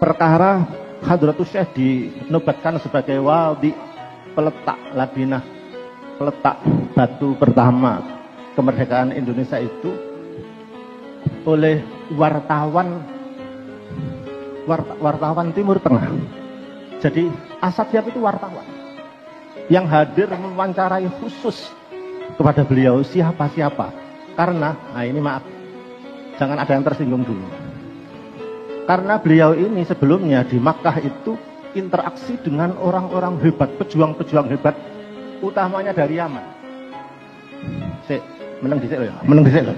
perkara Hadratus Syekh dinobatkan sebagai wali peletak labinah, peletak batu pertama kemerdekaan Indonesia itu oleh wartawan Timur Tengah. Jadi Asad Syihab itu wartawan yang hadir mewawancarai khusus kepada beliau siapa-siapa. Karena, nah ini maaf, jangan ada yang tersinggung dulu. Karena beliau ini sebelumnya di Makkah itu interaksi dengan orang-orang hebat, pejuang-pejuang hebat, utamanya dari Yaman. Menang dhisik loh.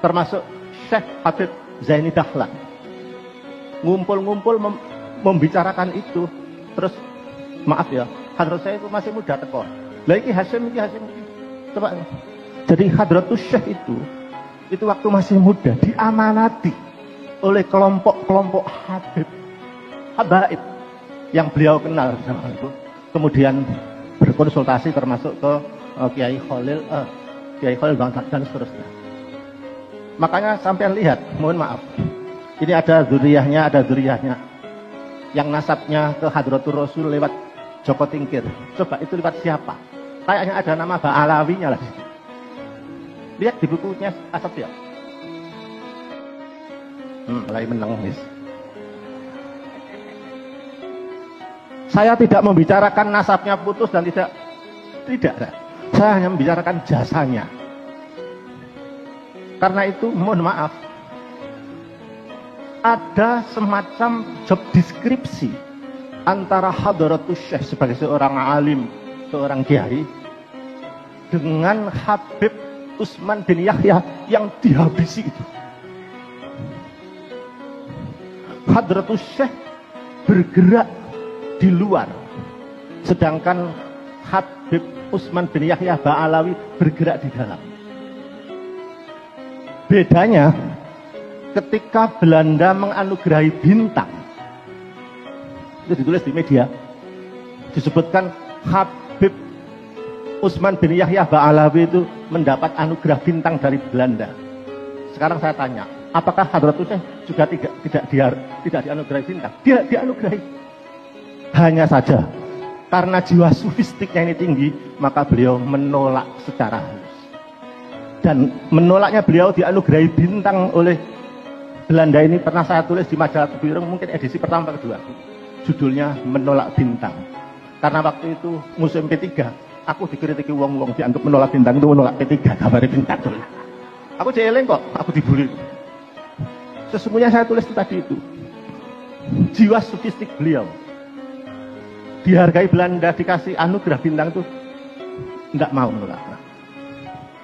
Termasuk Syekh Habib Zaini Dahlan. Ngumpul-ngumpul membicarakan itu. Terus maaf ya, Hadratus Syekh itu masih muda teko. Lah iki Hasyim. Coba. Jadi Hadratus Syekh itu waktu masih muda diamanati oleh kelompok-kelompok habaib yang beliau kenal zaman itu. Kemudian berkonsultasi termasuk ke Kiai Khalil dan seterusnya. Makanya sampean lihat, mohon maaf, ini ada zuriyahnya, yang nasabnya ke Hadratur Rasul lewat Joko Tingkir. Coba itu lewat siapa? Kayaknya ada nama Ba'alawinya lah. Lihat di bukunya Asad ya. Mulai menangis. Saya tidak membicarakan nasabnya putus dan tidak. Saya hanya membicarakan jasanya. Karena itu mohon maaf, ada semacam job deskripsi antara Hadratus Syekh sebagai seorang alim, seorang kiai, dengan Habib Utsman bin Yahya yang dihabisi itu. Hadratus Syekh bergerak di luar, sedangkan Habib Utsman bin Yahya Ba'alawi bergerak di dalam. Bedanya ketika Belanda menganugerahi bintang, itu ditulis di media, disebutkan Habib Utsman bin Yahya Ba'alawi itu mendapat anugerah bintang dari Belanda. Sekarang saya tanya, apakah Hadratus Syekh juga tidak dianugerahi bintang? Dia dianugerahi. Hanya saja karena jiwa sufistiknya ini tinggi, maka beliau menolak secara halus. Dan menolaknya beliau dianugerahi bintang oleh Belanda ini pernah saya tulis di majalah Tebuireng, mungkin edisi pertama kedua. Judulnya Menolak Bintang. Karena waktu itu musim P3, aku dikritiki wong-wong dianggap menolak bintang itu menolak P3, kabarnya bintang tuh. Aku jeleng kok, aku dibully. Sesungguhnya saya tulis tadi itu. Jiwa sufistik beliau. Dihargai Belanda, dikasih anugerah bintang itu enggak mau menolak.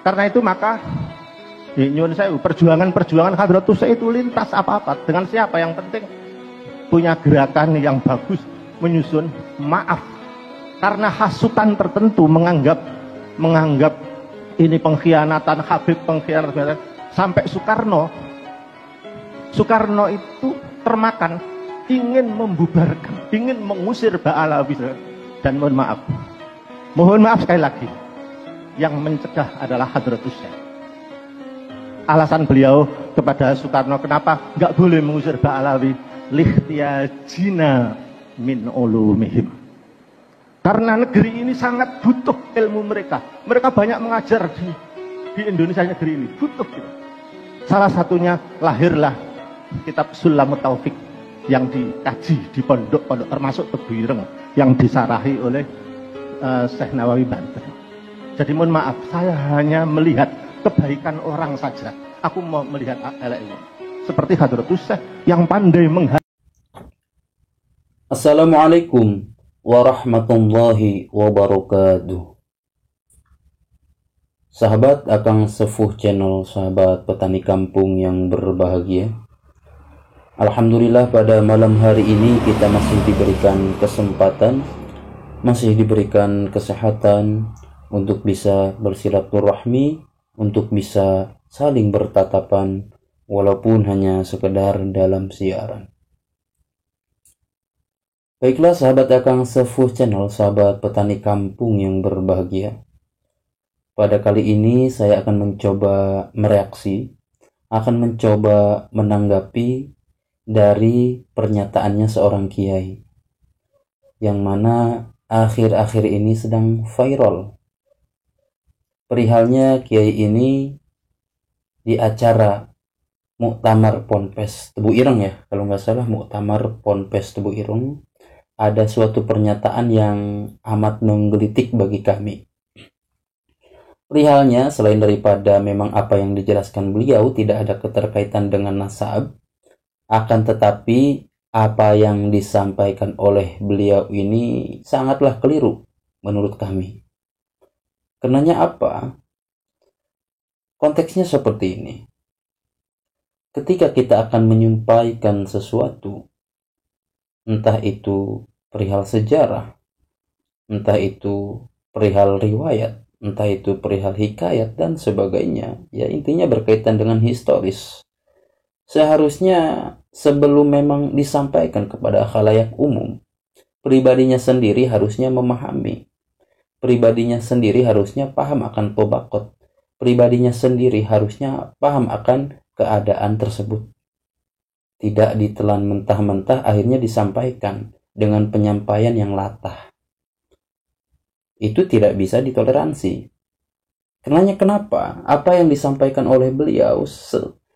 Karena itu maka nyuwun saya perjuangan Hadratus Syekh itu lintas apa-apa dengan siapa, yang penting punya gerakan yang bagus, menyusun maaf karena hasutan tertentu menganggap ini pengkhianatan Habib, pengkhianatan sampai Soekarno itu termakan ingin membubarkan, ingin mengusir Ba'alawi. Dan mohon maaf sekali lagi, yang mencegah adalah Hadratus Syekh. Alasan beliau kepada Soekarno kenapa nggak boleh mengusir Ba'alawi, lihtiyajina min ulumihim, karena negeri ini sangat butuh ilmu mereka banyak mengajar di Indonesia, negeri ini butuh gitu. Salah satunya lahirlah kitab Sulamut Taufik yang dikaji di pondok-pondok termasuk Tebuireng yang disarahi oleh Syekh Nawawi Banten. Jadi mohon maaf, saya hanya melihat kebaikan orang saja. Aku mau melihat elek ini. Seperti Hadratus Syekh yang pandai Assalamualaikum warahmatullahi wabarakatuh. Sahabat Akang Sepuh Channel, sahabat petani kampung yang berbahagia. Alhamdulillah pada malam hari ini kita masih diberikan kesempatan, masih diberikan kesehatan untuk bisa bersilaturahmi, untuk bisa saling bertatapan walaupun hanya sekedar dalam siaran. Baiklah sahabat Akang Sepuh Channel, sahabat petani kampung yang berbahagia. Pada kali ini saya akan mencoba mereaksi, akan mencoba menanggapi dari pernyataannya seorang kiai, yang mana akhir-akhir ini sedang viral. Perihalnya kiai ini di acara Muktamar Ponpes Tebu Ireng ya, kalau nggak salah Muktamar Ponpes Tebu Ireng, ada suatu pernyataan yang amat menggelitik bagi kami. Perihalnya, selain daripada memang apa yang dijelaskan beliau tidak ada keterkaitan dengan nasab, akan tetapi apa yang disampaikan oleh beliau ini sangatlah keliru menurut kami. Kenanya apa? Konteksnya seperti ini. Ketika kita akan menyampaikan sesuatu, entah itu perihal sejarah, entah itu perihal riwayat, entah itu perihal hikayat dan sebagainya, ya intinya berkaitan dengan historis, seharusnya sebelum memang disampaikan kepada khalayak umum, pribadinya sendiri harusnya memahami, pribadinya sendiri harusnya paham akan tobakot, pribadinya sendiri harusnya paham akan keadaan tersebut. Tidak ditelan mentah-mentah, akhirnya disampaikan dengan penyampaian yang latah. Itu tidak bisa ditoleransi. Kenapa? Apa yang disampaikan oleh beliau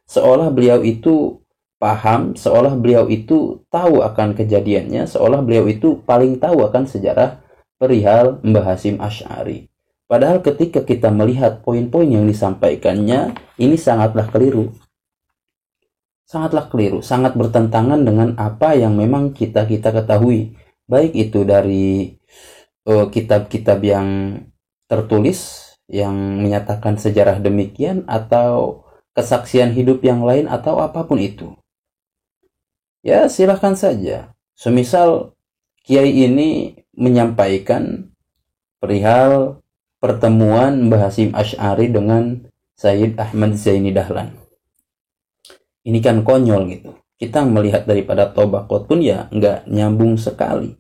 seolah beliau itu paham, seolah beliau itu tahu akan kejadiannya, seolah beliau itu paling tahu akan sejarah perihal Mbah Hasyim Asy'ari. Padahal ketika kita melihat poin-poin yang disampaikannya, ini sangatlah keliru. Sangatlah keliru, sangat bertentangan dengan apa yang memang kita ketahui. Baik itu dari kitab-kitab yang tertulis, yang menyatakan sejarah demikian, atau kesaksian hidup yang lain, atau apapun itu. Ya silahkan saja. Semisal kiai ini menyampaikan perihal pertemuan Mbah Hasyim Asy'ari dengan Sayyid Ahmad Zaini Dahlan. Ini kan konyol gitu. Kita melihat daripada tobakot pun ya nggak nyambung sekali.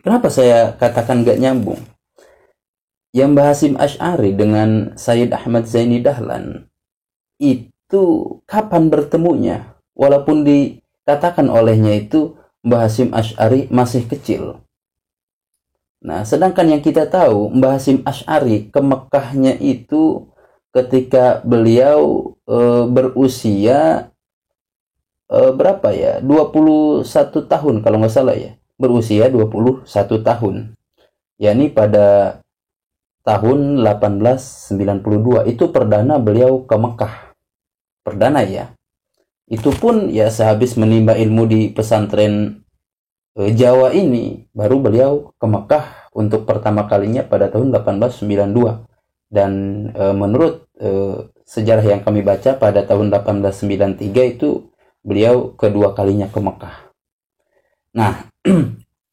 Kenapa saya katakan nggak nyambung? Yang Mbah Hasyim Asy'ari dengan Sayyid Ahmad Zaini Dahlan itu kapan bertemunya? Walaupun dikatakan olehnya itu Mbah Hasyim Asy'ari masih kecil. Nah, sedangkan yang kita tahu Mbah Hasyim Asy'ari ke Mekkahnya itu ketika beliau berusia berapa ya? 21 tahun kalau nggak salah ya. Berusia 21 tahun. Yakni pada tahun 1892 itu perdana beliau ke Mekah. Perdana ya. Itu pun ya sehabis menimba ilmu di pesantren Jawa ini, baru beliau ke Mekah untuk pertama kalinya pada tahun 1892. Dan menurut sejarah yang kami baca pada tahun 1893 itu beliau kedua kalinya ke Mekah. Nah,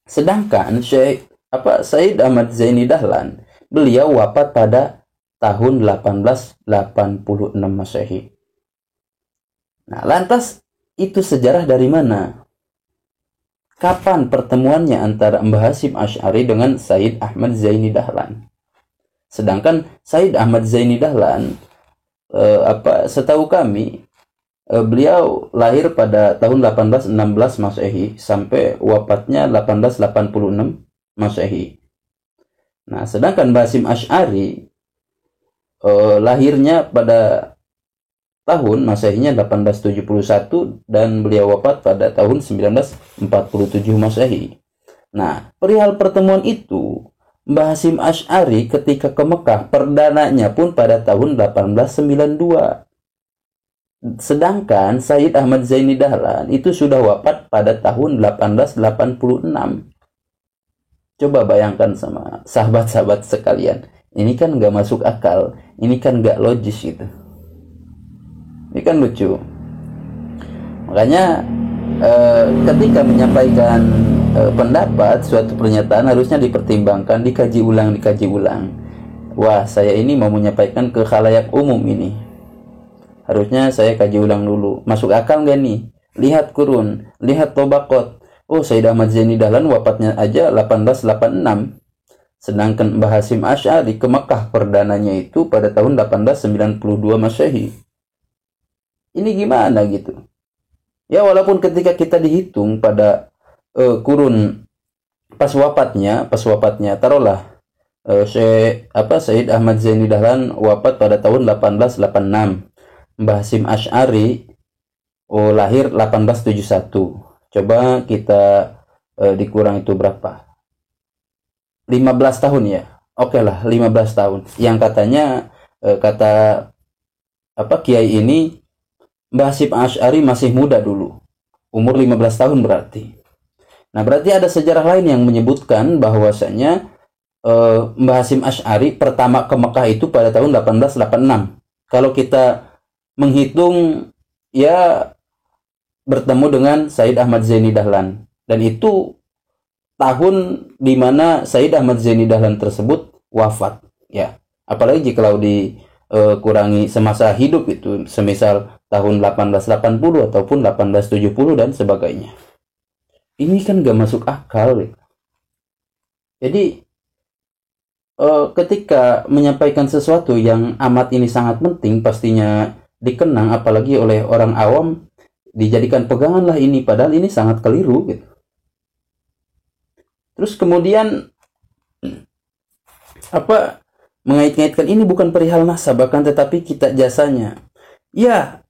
sedangkan Sayyid Ahmad Zaini Dahlan beliau wafat pada tahun 1886 Masehi. Nah, lantas itu sejarah dari mana? Kapan pertemuannya antara Mbah Hasyim Asy'ari dengan Sayyid Ahmad Zaini Dahlan? Sedangkan Sayyid Ahmad Zaini Dahlan setahu kami beliau lahir pada tahun 1816 Masehi sampai wafatnya 1886 Masehi. Nah, sedangkan Mbah Hasyim Asy'ari lahirnya pada tahun Masehinya 1871 dan beliau wafat pada tahun 1947 Masehi. Nah, perihal pertemuan itu, Mbah Hasyim Asy'ari ketika ke Mekah perdananya pun pada tahun 1892. Sedangkan Sayyid Ahmad Zaini Dahlan itu sudah wafat pada tahun 1886. Coba bayangkan sama sahabat-sahabat sekalian. Ini kan nggak masuk akal. Ini kan nggak logis gitu. Ini kan lucu. Makanya ketika menyampaikan pendapat, suatu pernyataan harusnya dipertimbangkan, dikaji ulang. Wah, saya ini mau menyampaikan ke khalayak umum ini. Harusnya saya kaji ulang dulu. Masuk akal nggak nih? Lihat kurun, lihat tobakot. Oh, Sayyid Ahmad Zaini Dahlan wafatnya aja 1886. Sedangkan Mbah Hasyim Asy'ari ke Mekah perdananya itu pada tahun 1892 Masehi. Ini gimana gitu? Ya walaupun ketika kita dihitung pada kurun pas wafatnya taruhlah Sayyid Ahmad Zaini Dahlan wafat pada tahun 1886. Mbah Hasyim Asy'ari lahir 1871. Coba kita dikurang itu berapa? 15 tahun ya. Oke lah, 15 tahun. Yang katanya kata kiai ini Mbah Hasyim Asy'ari masih muda dulu. Umur 15 tahun berarti. Nah, berarti ada sejarah lain yang menyebutkan bahwasanya Mbah Hasyim Asy'ari pertama ke Mekah itu pada tahun 1886. Kalau kita menghitung ya bertemu dengan Sayyid Ahmad Zaini Dahlan, dan itu tahun di mana Sayyid Ahmad Zaini Dahlan tersebut wafat ya. Apalagi kalau dikurangi semasa hidup itu semisal tahun 1880 ataupun 1870 dan sebagainya. Ini kan gak masuk akal ya. Jadi ketika menyampaikan sesuatu yang amat ini sangat penting, pastinya dikenang apalagi oleh orang awam, dijadikan pegangan lah ini, padahal ini sangat keliru gitu. Terus kemudian mengait-ngaitkan ini bukan perihal nasab, bahkan tetapi kita jasanya. Ya,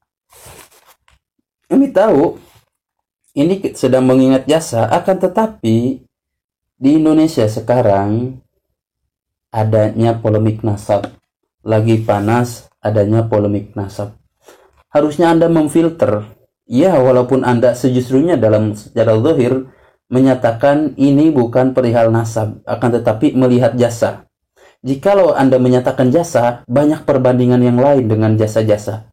kami tahu ini sedang mengingat jasa, akan tetapi di Indonesia sekarang adanya polemik nasab, lagi panas adanya polemik nasab. Harusnya Anda memfilter. Ya, walaupun Anda sejujurnya dalam secara zahir menyatakan ini bukan perihal nasab, akan tetapi melihat jasa. Jikalau Anda menyatakan jasa, banyak perbandingan yang lain dengan jasa-jasa.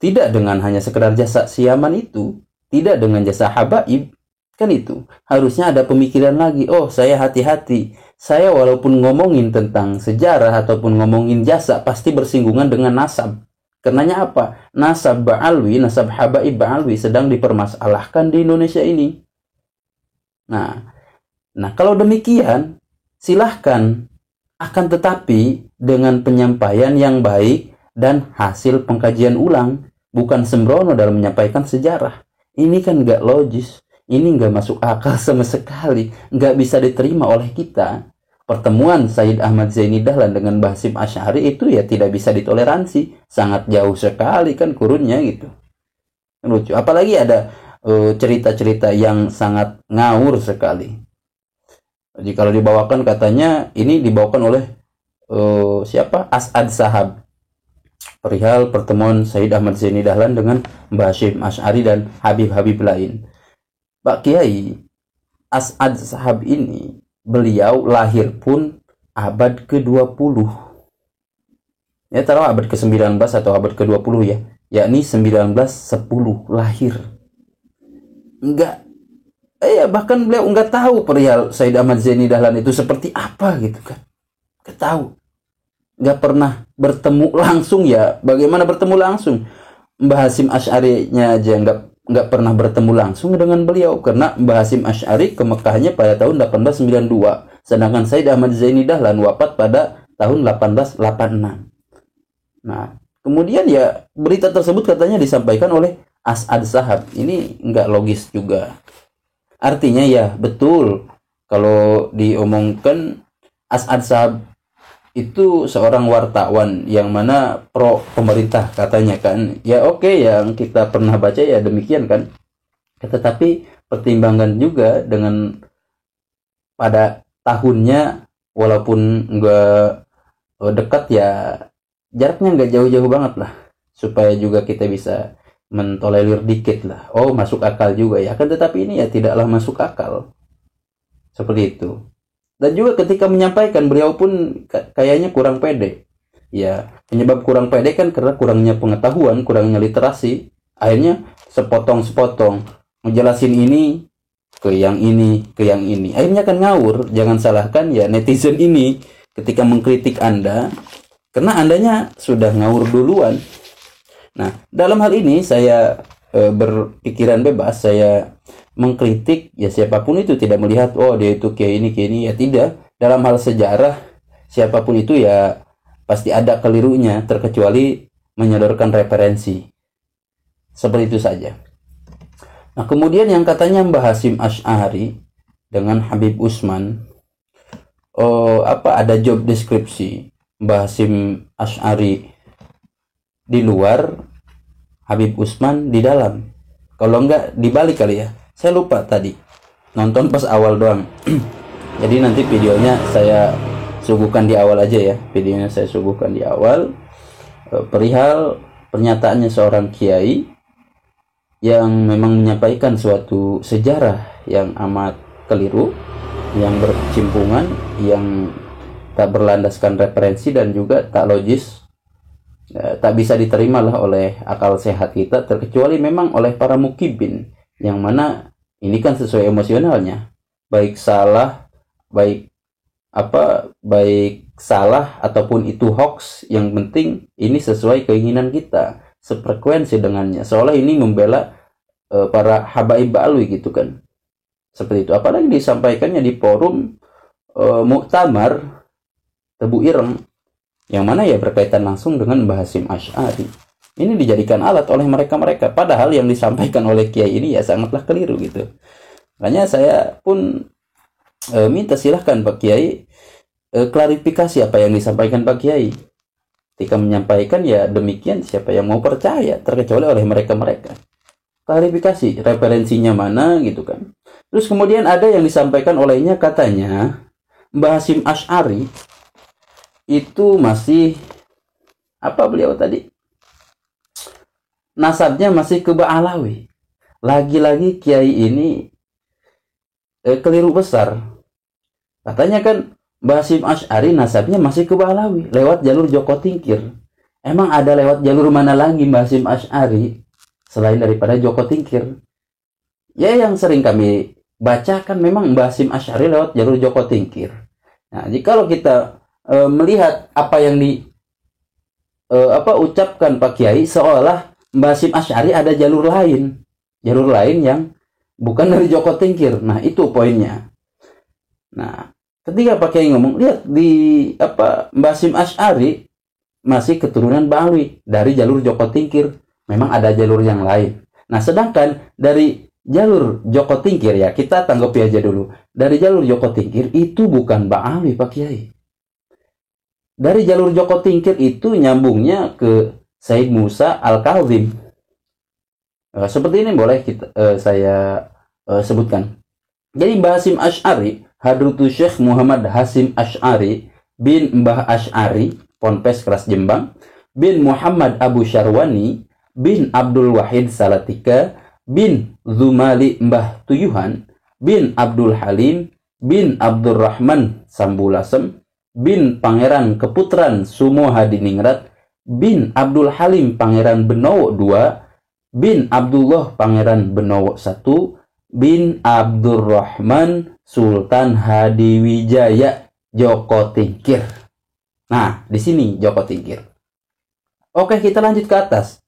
Tidak dengan hanya sekedar jasa siaman itu, tidak dengan jasa habaib, kan itu. Harusnya ada pemikiran lagi, oh saya hati-hati. Saya walaupun ngomongin tentang sejarah ataupun ngomongin jasa, pasti bersinggungan dengan nasab. Karenanya apa? Nasab ba'alwi, nasab habaib ba'alwi sedang dipermasalahkan di Indonesia ini. Nah, kalau demikian, silahkan. Akan tetapi dengan penyampaian yang baik dan hasil pengkajian ulang, bukan sembrono dalam menyampaikan sejarah. Ini kan nggak logis, ini nggak masuk akal sama sekali, nggak bisa diterima oleh kita. Pertemuan Sayyid Ahmad Zaini Dahlan dengan Mbah Hasyim Asy'ari itu ya tidak bisa ditoleransi, sangat jauh sekali kan kurunnya gitu. Lucu, apalagi ada cerita-cerita yang sangat ngawur sekali. Jadi kalau dibawakan katanya ini dibawakan oleh siapa? As'ad Sahab. Perihal pertemuan Sayyid Ahmad Zaini Dahlan dengan Mbah Hasyim Asy'ari dan Habib-habib lain. Pak Kiai, As'ad Sahab ini beliau lahir pun abad ke-20. Ya taruh abad ke-19 atau abad ke-20 ya. Yakni 1910 lahir. Bahkan beliau enggak tahu perihal Sayyid Ahmad Zaini Dahlan itu seperti apa gitu kan. Enggak tahu. Enggak pernah bertemu langsung ya. Bagaimana bertemu langsung? Mbah Hasyim Asy'ari-nya aja enggak pernah bertemu langsung dengan beliau, karena Mbah Hasyim Asy'ari ke Mekahnya pada tahun 1892, sedangkan Sayyid Ahmad Zaini Dahlan wafat pada tahun 1886. Nah, kemudian ya berita tersebut katanya disampaikan oleh As'ad Sahab. Ini enggak logis juga. Artinya ya betul kalau diomongkan As'ad Sahab itu seorang wartawan yang mana pro pemerintah katanya kan. Ya oke, yang kita pernah baca ya demikian kan. Tetapi pertimbangan juga dengan pada tahunnya, walaupun enggak dekat ya, jaraknya enggak jauh-jauh banget lah, supaya juga kita bisa mentolerir dikit lah. Oh, masuk akal juga ya. Kan tetapi ini ya tidaklah masuk akal. Seperti itu. Dan juga ketika menyampaikan, beliau pun kayaknya kurang pede. Ya, penyebab kurang pede kan karena kurangnya pengetahuan, kurangnya literasi. Akhirnya sepotong-sepotong ngejelasin ini ke yang ini, ke yang ini. Akhirnya kan ngawur. Jangan salahkan ya netizen ini ketika mengkritik Anda, karena Andanya sudah ngawur duluan. Nah, dalam hal ini saya berpikiran bebas, saya mengkritik ya siapapun itu, tidak melihat oh dia itu kayak ini ya, tidak. Dalam hal sejarah siapapun itu ya pasti ada kelirunya, terkecuali menyodorkan referensi. Seperti itu saja. Nah, kemudian yang katanya Mbah Hasyim Asy'ari dengan Habib Utsman, ada job deskripsi Mbah Hasyim Asy'ari di luar, Habib Utsman di dalam. Kalau enggak dibalik kali ya. Saya lupa tadi. Nonton pas awal doang. Jadi nanti videonya saya suguhkan di awal aja ya. Videonya saya suguhkan di awal. Perihal pernyataannya seorang kiai yang memang menyampaikan suatu sejarah yang amat keliru, yang berkecimpungan, yang tak berlandaskan referensi dan juga tak logis, tak bisa diterima lah oleh akal sehat kita, terkecuali memang oleh para mukibin, yang mana ini kan sesuai emosionalnya, baik salah ataupun itu hoax, yang penting ini sesuai keinginan kita, sefrekuensi dengannya, seolah ini membela para habaib ba'alwi gitu kan, seperti itu. Apalagi disampaikannya di forum muktamar Tebu Ireng, yang mana ya berkaitan langsung dengan Mbah Hasyim Asy'ari. Ini dijadikan alat oleh mereka-mereka, padahal yang disampaikan oleh kiai ini ya sangatlah keliru gitu. Makanya saya pun minta silahkan Pak Kiai klarifikasi apa yang disampaikan Pak Kiai. Ketika menyampaikan ya demikian, siapa yang mau percaya, terkecuali oleh mereka-mereka. Klarifikasi referensinya mana gitu kan. Terus kemudian ada yang disampaikan olehnya, katanya Mbah Hasyim Asy'ari itu masih beliau tadi nasabnya masih ke Ba'alawi. Lagi-lagi kiai ini keliru besar. Katanya kan Mbah Hasyim Asy'ari nasabnya masih ke Ba'alawi lewat jalur Joko Tingkir. Emang ada lewat jalur mana lagi Mbah Hasyim Asy'ari selain daripada Joko Tingkir? Ya yang sering kami baca kan memang Mbah Hasyim Asy'ari lewat jalur Joko Tingkir. Nah, jikalau kita melihat apa yang ucapkan Pak Kiai, seolah Mbah Hasyim Asy'ari ada jalur lain yang bukan dari Joko Tingkir. Nah, itu poinnya. Nah, ketika Pak Kiai ngomong, lihat di Mbah Hasyim Asy'ari masih keturunan Ba'alwi dari jalur Joko Tingkir. Memang ada jalur yang lain. Nah, sedangkan dari jalur Joko Tingkir, ya kita tanggapi aja dulu. Dari jalur Joko Tingkir itu bukan Ba'alwi Pak Kiai. Dari jalur Joko Tingkir itu nyambungnya ke Said Musa Al-Kazim. Seperti ini boleh saya sebutkan. Jadi Mbah Hasyim Asy'ari, Hadratus Syekh Muhammad Hasyim Asy'ari bin Mbah Asy'ari, Ponpes Keras Jembang, bin Muhammad Abu Syarwani, bin Abdul Wahid Salatika, bin Zumali Mbah Tuyuhan, bin Abdul Halim, bin Abdurrahman Sambulasem, bin Pangeran Keputran Sumo Hadiningrat, bin Abdul Halim Pangeran Benowo II, bin Abdullah Pangeran Benowo I, bin Abdurrahman Sultan Hadiwijaya Joko Tingkir. Nah, di sini Joko Tingkir. Oke, kita lanjut ke atas.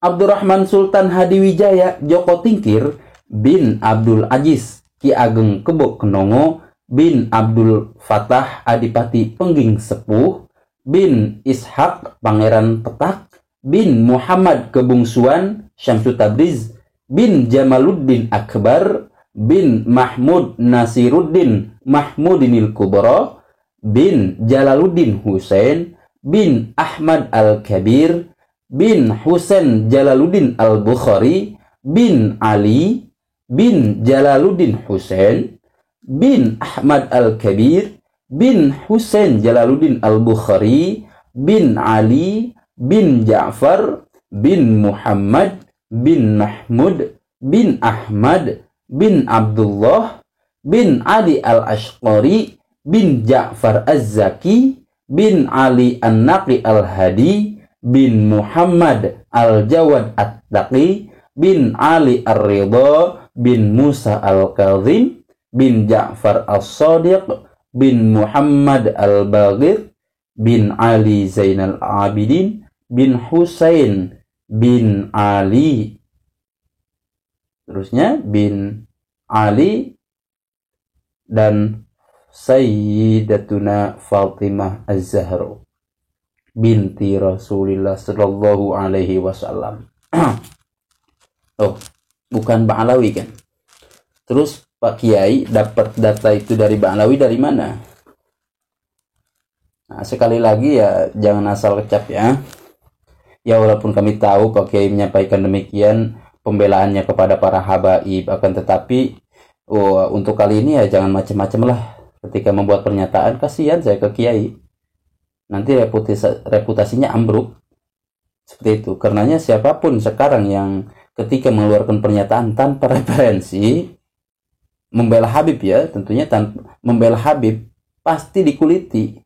Abdurrahman Sultan Hadiwijaya Joko Tingkir bin Abdul Aziz Ki Ageng Kebo Kenongo, bin Abdul Fatah Adipati Pengging Sepuh, bin Ishak Pangeran Petak, bin Muhammad Kebungsuan Syamsu Tabriz, bin Jamaluddin Akbar, bin Mahmud Nasiruddin Mahmudinil Kubra, bin Jalaluddin Husain, bin Ahmad Al-Kabir, bin Husain Jalaluddin Al-Bukhari, bin Ali, bin Jalaluddin Husain, bin Ahmad Al-Kabir, bin Husain Jalaluddin Al-Bukhari, bin Ali, bin Ja'far, bin Muhammad, bin Mahmud, bin Ahmad, bin Abdullah, bin Ali Al-Ashqari, bin Ja'far Az-Zaki, bin Ali An-Naqi Al-Hadi, bin Muhammad Al-Jawad At-Taqi, bin Ali Ar-Ridha, bin Musa Al-Kazim, bin Ja'far As-Sadiq, bin Muhammad Al-Baghir, bin Ali Zainal Abidin, bin Husain bin Ali, terusnya bin Ali, dan Sayyidatuna Fatimah Az-Zahra binti Rasulillah sallallahu alaihi wasallam. Oh, bukan Ba'alawi kan. Terus Pak Kiai dapat data itu dari Ba'alawi dari mana? Nah, sekali lagi ya jangan asal kecap ya. Ya walaupun kami tahu Pak Kiai menyampaikan demikian pembelaannya kepada para habaib, akan tetapi untuk kali ini ya jangan macam-macam lah ketika membuat pernyataan. Kasihan saya ke Kiai, nanti reputasinya ambruk seperti itu. Karenanya siapapun sekarang yang ketika mengeluarkan pernyataan tanpa referensi membela Habib ya, tentunya membela Habib pasti dikuliti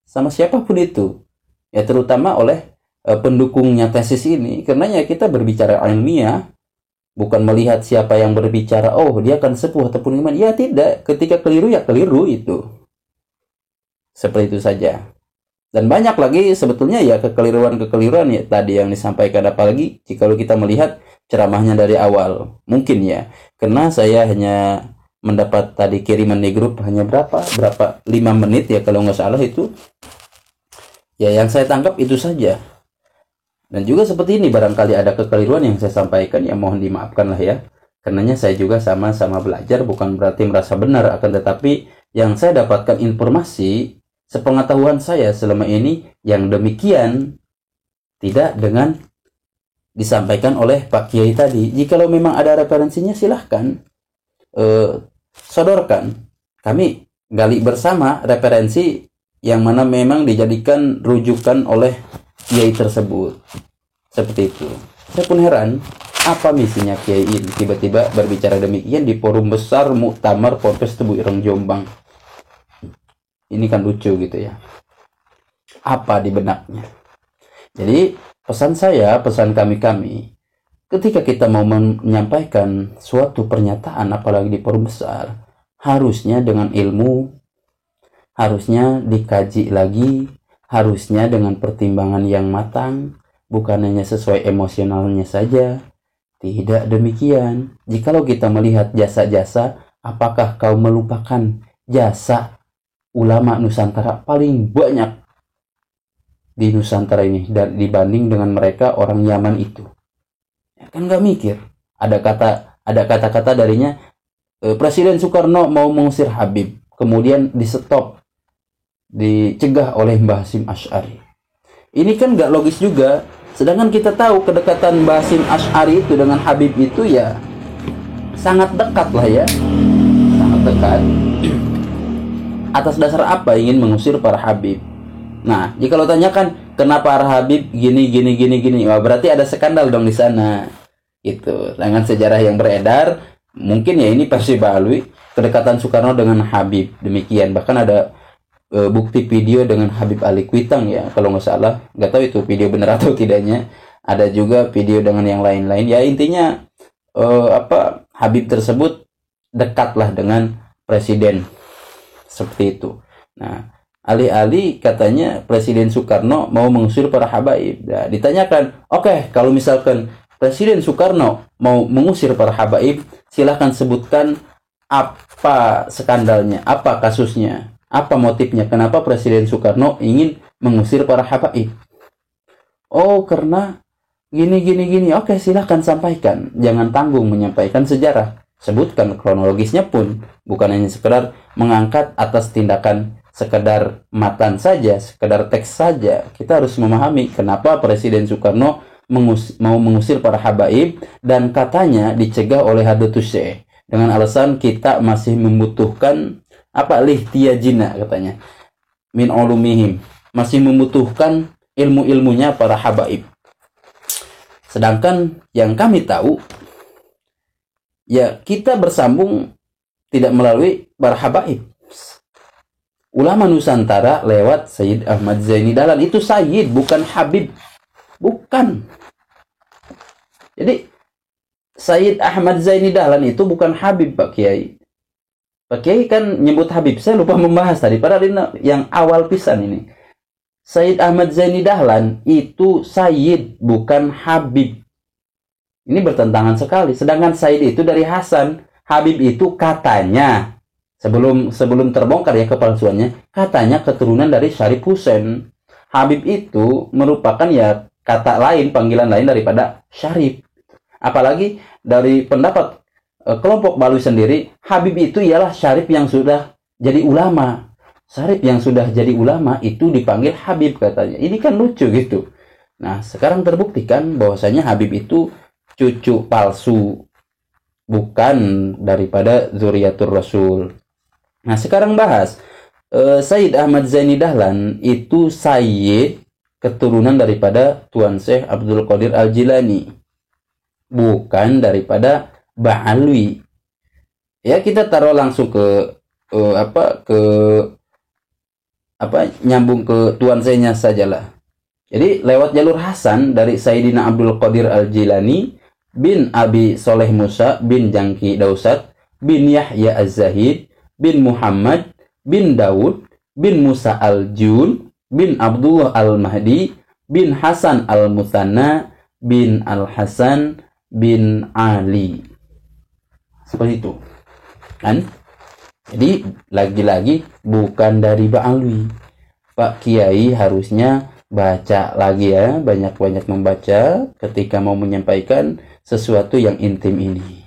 sama siapapun itu ya, terutama oleh pendukungnya tesis ini. Karenanya kita berbicara ilmiah, bukan melihat siapa yang berbicara, oh dia akan sepuh ataupun iman. Ya tidak, ketika keliru ya keliru itu. Seperti itu saja. Dan banyak lagi sebetulnya ya kekeliruan-kekeliruan ya tadi yang disampaikan, apalagi jika kita melihat ceramahnya dari awal. Mungkin ya, karena saya hanya mendapat tadi kiriman di grup hanya berapa 5 menit ya kalau nggak salah itu. Ya yang saya tangkap itu saja. Dan juga seperti ini, barangkali ada kekeliruan yang saya sampaikan, ya mohon dimaafkan lah ya. Karenanya saya juga sama-sama belajar, bukan berarti merasa benar, akan tetapi yang saya dapatkan informasi, sepengetahuan saya selama ini yang demikian, tidak dengan disampaikan oleh Pak Kiai tadi. Jikalau memang ada referensinya silahkan sodorkan. Kami gali bersama referensi yang mana memang dijadikan rujukan oleh Kiai tersebut. Seperti itu. Saya pun heran, apa misinya Kiai ini tiba-tiba berbicara demikian di forum besar Muktamar Ponpes Tebu Ireng Jombang. Ini kan lucu gitu ya. Apa di benaknya? Jadi pesan kami, ketika kita mau menyampaikan suatu pernyataan apalagi di forum besar, harusnya dengan ilmu, harusnya dikaji lagi, harusnya dengan pertimbangan yang matang, bukan hanya sesuai emosionalnya saja. Tidak demikian. Jikalau kita melihat jasa-jasa, apakah kau melupakan jasa ulama Nusantara paling banyak di Nusantara ini dibanding dengan mereka orang Yaman itu? Ya, kan nggak mikir. Ada kata-kata darinya, Presiden Soekarno mau mengusir Habib, kemudian dicegah oleh Mbah Hasyim Asy'ari. Ini kan nggak logis juga. Sedangkan kita tahu kedekatan Mbah Hasyim Asy'ari itu dengan Habib itu ya sangat dekat lah ya, sangat dekat. Atas dasar apa ingin mengusir para Habib? Nah, jika lo tanyakan kenapa para Habib gini, wah berarti ada skandal dong di sana. Itu dengan sejarah yang beredar, mungkin ya ini versi Ba'alawi, kedekatan Soekarno dengan Habib demikian. Bahkan ada bukti video dengan Habib Ali Kuitang ya kalau nggak salah, nggak tahu itu video benar atau tidaknya. Ada juga video dengan yang lain-lain ya, intinya Habib tersebut dekatlah dengan presiden seperti itu. Nah, alih-alih katanya Presiden Soekarno mau mengusir para habaib. Nah, ditanyakan, oke, kalau misalkan Presiden Soekarno mau mengusir para habaib, silahkan sebutkan apa skandalnya, apa kasusnya, apa motifnya, kenapa Presiden Soekarno ingin mengusir para habaib. Oh, karena gini. Oke, silahkan sampaikan. Jangan tanggung menyampaikan sejarah. Sebutkan kronologisnya pun, bukan hanya sekedar mengangkat atas tindakan sekedar matan saja, sekedar teks saja. Kita harus memahami kenapa Presiden Soekarno mau mengusir para habaib dan katanya dicegah oleh Hadratus Syekh dengan alasan kita masih membutuhkan lihtiyajina katanya min ulumihim, masih membutuhkan ilmu-ilmunya para habaib. Sedangkan yang kami tahu ya kita bersambung tidak melalui para habaib. Ulama Nusantara lewat Sayyid Ahmad Zaini Dahlan, itu Sayyid bukan Habib, bukan. Jadi Sayyid Ahmad Zaini Dahlan itu bukan Habib, Pak Kiai. Pak Kiai kan nyebut Habib, saya lupa membahas tadi padahal yang awal pisan ini. Sayyid Ahmad Zaini Dahlan itu Sayyid bukan Habib. Ini bertentangan sekali. Sedangkan Sayyid itu dari Hasan, Habib itu katanya sebelum terbongkar ya kepalsuannya, katanya keturunan dari Syarif Husain. Habib itu merupakan ya kata lain, panggilan lain daripada Syarif. Apalagi dari pendapat kelompok Balwi sendiri, Habib itu ialah syarif yang sudah jadi ulama. Syarif yang sudah jadi ulama itu dipanggil Habib katanya. Ini kan lucu gitu. Nah, sekarang terbuktikan bahwasanya Habib itu cucu palsu, bukan daripada zuriatur Rasul. Nah, sekarang bahas Sayyid Ahmad Zaini Dahlan itu Sayyid keturunan daripada Tuan Syekh Abdul Qadir Al-Jilani, bukan daripada Ba'alwi. Ya, kita taruh langsung ke nyambung ke Tuan Syekh-nya sajalah. Jadi lewat jalur Hasan dari Sayyidina Abdul Qadir Al-Jilani bin Abi Soleh Musa bin Jangki Dausat bin Yahya Az-Zahid bin Muhammad bin Daud bin Musa Al-Jun bin Abdullah Al-Mahdi bin Hasan Al-Muthanna bin Al-Hasan bin Ali. Seperti itu kan? Jadi lagi-lagi bukan dari Ba'alwi. Pak Kiai harusnya baca lagi ya, banyak-banyak membaca ketika mau menyampaikan sesuatu yang intim ini.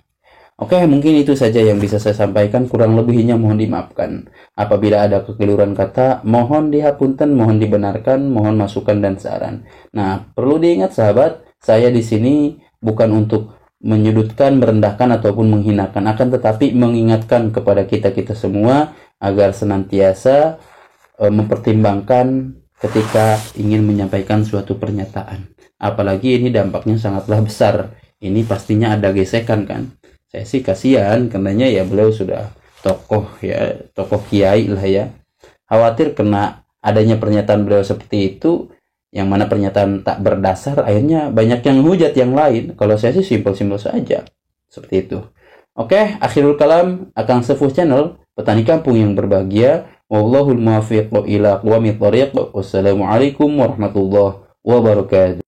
Oke, mungkin itu saja yang bisa saya sampaikan. Kurang lebihnya mohon dimaafkan. Apabila ada kekeliruan kata, mohon dihapunten, mohon dibenarkan, mohon masukan dan saran. Nah, perlu diingat sahabat, saya di sini bukan untuk menyudutkan, merendahkan ataupun menghinakan, akan tetapi mengingatkan kepada kita-kita semua agar senantiasa mempertimbangkan ketika ingin menyampaikan suatu pernyataan. Apalagi ini dampaknya sangatlah besar. Ini pastinya ada gesekan kan. Saya sih kasihan karenanya ya beliau sudah tokoh ya, tokoh kiai lah ya. Khawatir kena adanya pernyataan beliau seperti itu, yang mana pernyataan tak berdasar, akhirnya banyak yang hujat yang lain. Kalau saya sih simpel-simpel saja seperti itu. Oke, akhirul kalam, Akang Sepuh Channel, petani kampung yang berbahagia. Wallahul muwaffiq ila aqwamit thoriq. Wassalamualaikum warahmatullahi wabarakatuh.